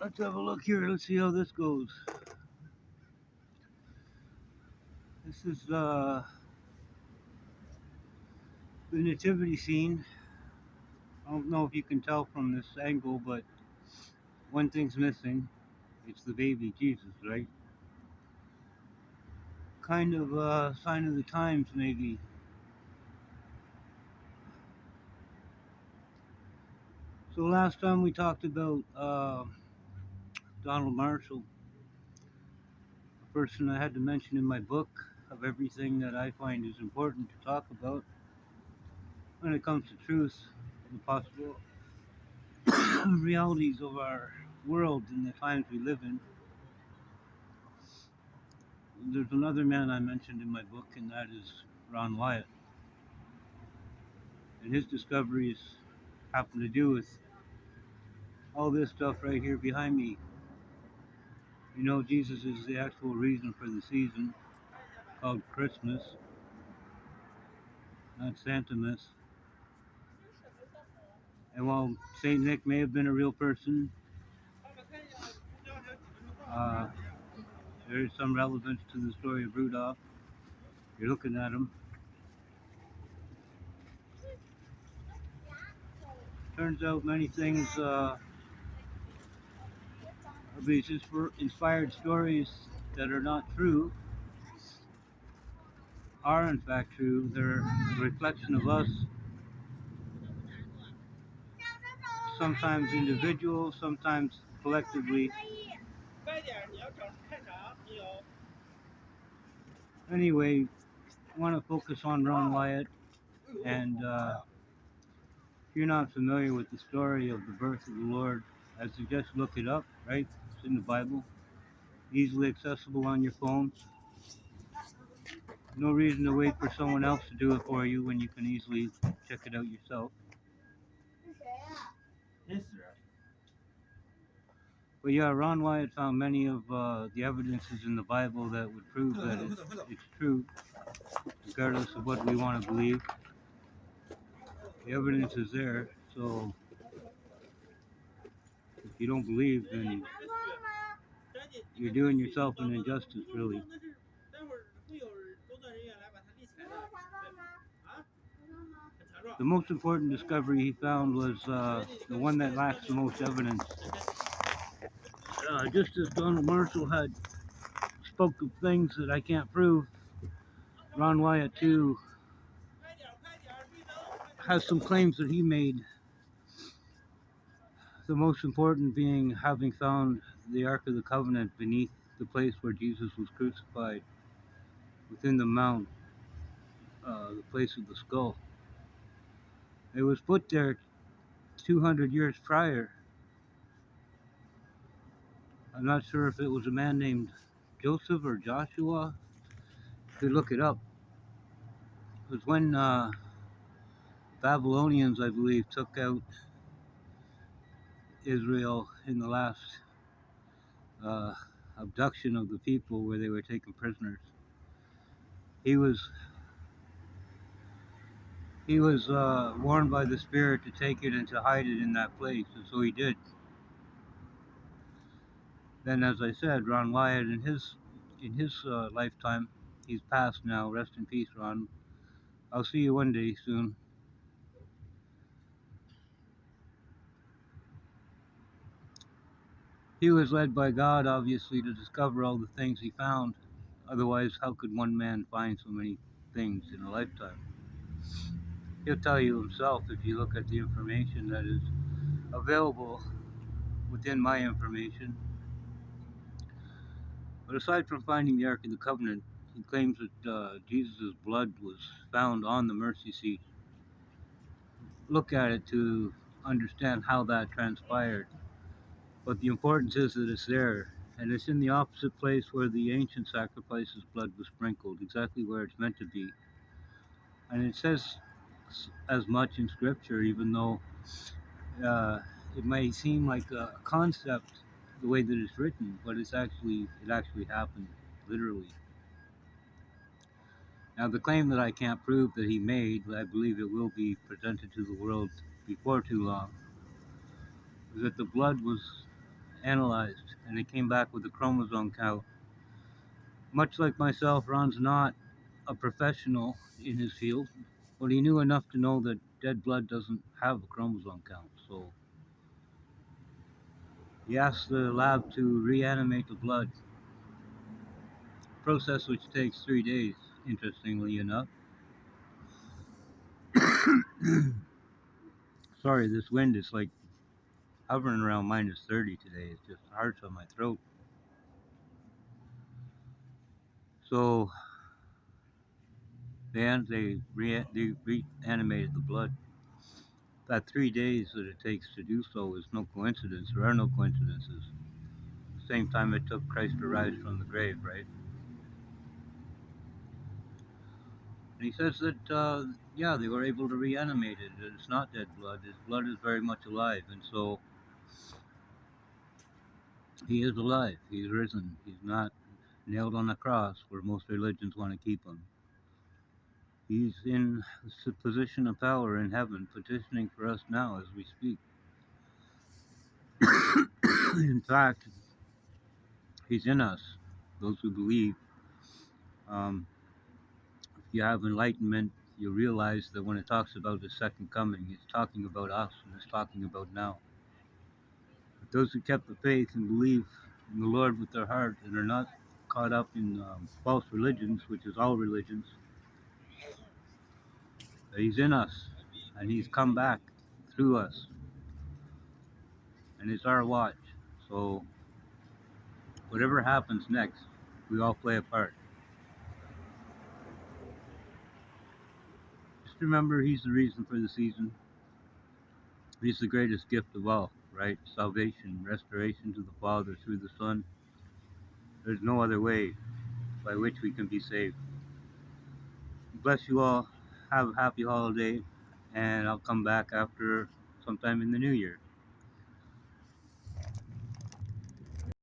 Let's have a look here. Let's see how this goes. This is the nativity scene. I don't know if you can tell from this angle, but one thing's missing. It's the baby Jesus, right? Kind of a sign of the times, maybe. So last time we talked about Donald Marshall, a person I had to mention in my book of everything that I find is important to talk about when it comes to truth and the possible realities of our world and the times we live in. There's another man I mentioned in my book, and that is Ron Wyatt. And his discoveries happen to do with all this stuff right here behind me. You know, Jesus is the actual reason for the season called Christmas, not Santamas. And while Saint Nick may have been a real person, uh, there is some relevance to the story of Rudolph. You're looking at him. Turns out many things of these inspired stories that are not true are in fact true. They're a reflection of us, sometimes individual, sometimes collectively. Anyway, I want to focus on Ron Wyatt, and if you're not familiar with the story of the birth of the Lord, I suggest look it up, right? It's in the Bible, easily accessible on your phone. No reason to wait for someone else to do it for you when you can easily check it out yourself. But yeah, Ron Wyatt found many of the evidences in the Bible that would prove that it's true, regardless of what we want to believe. The evidence is there, so if you don't believe, then you're doing yourself an injustice, really. The most important discovery he found was the one that lacks the most evidence. Just as Donald Marshall had spoke of things that I can't prove, Ron Wyatt too has some claims that he made. The most important being having found the Ark of the Covenant beneath the place where Jesus was crucified, within the mount, the place of the skull. It was put there 200 years prior. I'm not sure if it was a man named Joseph or Joshua. You could look it up. It was when Babylonians, I believe, took out Israel in the last uh, abduction of the people where they were taken prisoners. He was warned by the Spirit to take it and to hide it in that place, and so he did. Then, as I said, Ron Wyatt, in his lifetime, he's passed now. Rest in peace, Ron. I'll see you one day soon. He was led by God, obviously, to discover all the things he found. Otherwise, how could one man find so many things in a lifetime? He'll tell you himself if you look at the information that is available within my information. But aside from finding the Ark of the Covenant, he claims that Jesus' blood was found on the mercy seat. Look at it to understand how that transpired. But the importance is that it's there, and it's in the opposite place where the ancient sacrifices' blood was sprinkled, exactly where it's meant to be. And it says as much in Scripture, even though it may seem like a concept the way that it's written, but it actually happened literally. Now, the claim that I can't prove that he made, but I believe it will be presented to the world before too long, is that the blood was analyzed, and it came back with a chromosome count. Much like myself, Ron's not a professional in his field, but he knew enough to know that dead blood doesn't have a chromosome count. So he asked the lab to reanimate the blood, a process which takes 3 days, interestingly enough. Sorry, this wind is like hovering around -30 today. It's just harsh on my throat. So they reanimated the blood. That 3 days that it takes to do so is no coincidence. There are no coincidences. Same time it took Christ to rise from the grave, right? And he says that, yeah, they were able to reanimate it. It's not dead blood. His blood is very much alive. And so he is alive. He's risen. He's not nailed on a cross where most religions want to keep him. He's in a position of power in heaven, petitioning for us now as we speak. In fact, he's in us, those who believe. Um, if you have enlightenment, you realize that when it talks about the second coming, it's talking about us and it's talking about now. But those who kept the faith and believe in the Lord with their heart and are not caught up in false religions, which is all religions, he's in us and he's come back through us and it's our watch. So whatever happens next, we all play a part. Just remember, he's the reason for the season. He's the greatest gift of all, right? Salvation, restoration to the Father through the Son. There's no other way by which we can be saved. Bless you all. Have a happy holiday, and I'll come back after sometime in the new year.